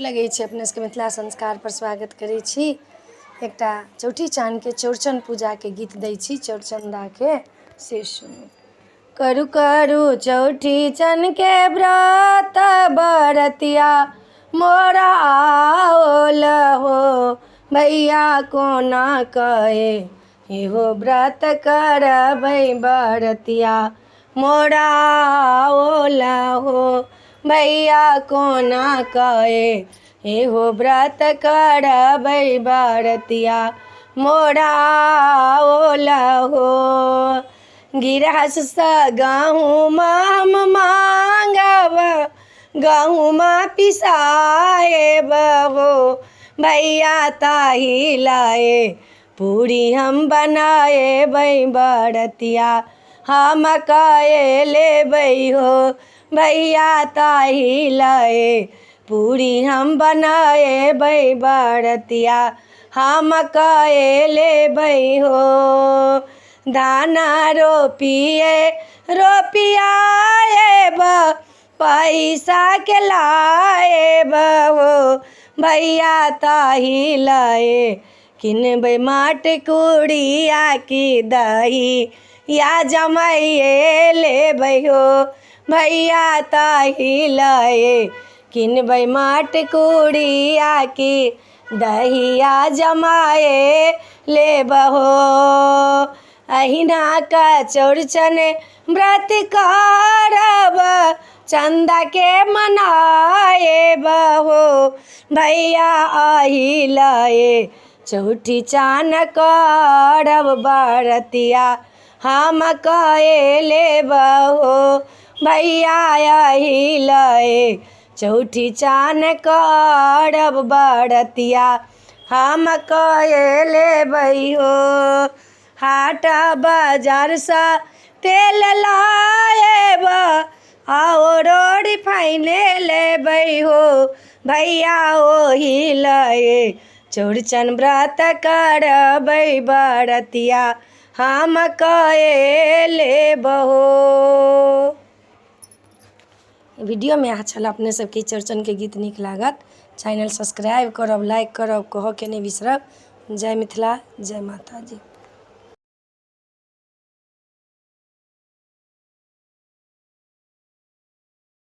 लगे अपने सबके मिथिला संस्कार पर स्वागत करै छी। एकटा चौठी चाँद के चौड़चन पूजा के गीत दै छी। चौड़चंदा के से सुनू। करू करू चौठी चाँद के व्रत बरतिया मोरा आओल हो भैया कोना कहे एहो व्रत करबै बरतिया मोरा आओल हो भैया कोना कहे एहो व्रत करबै बरतिया मोरा आओल हो। गिरहस गहूँम हम मांगब गहूँम पिसाएब हो भैया ताही लाए पूरी हम बनाएबै बरतिया हम कहे लेबै हो भैया ताही लाए पूरी हम बनाएबै बरतिया हम कहे लेबै हो। धाना रोपियाएब पैसा के लाएब हो भैया ताही लाए किनबै माटी कुड़िया की दही या जमाइए लेबै हो भैया ताही लाए किनबै माटी कुड़िया की दहिया जमाए लेब हो। अहिना का चौड़चन व्रत करब चंदा के मनाएब हो भैया आही लाए चौठी चाँद करब बरतिया हम कहे लेब हो भैया आही लाए चौठी चाँद करब बरतिया हम कहे लेबै हो। हाट बाजार सा तेल लाएब और रिफाइन लेबै हो भैया ओही लाए चौड़चन व्रत करबै बरतिया हम कहे लेब हो। वीडियो में अच्छा अपने सबके चौड़चन के गीत नीक लागत चैनल सब्सक्राइब करब लाइक करब कह के नहीं बिसरब। जय मिथिला जय माता जी।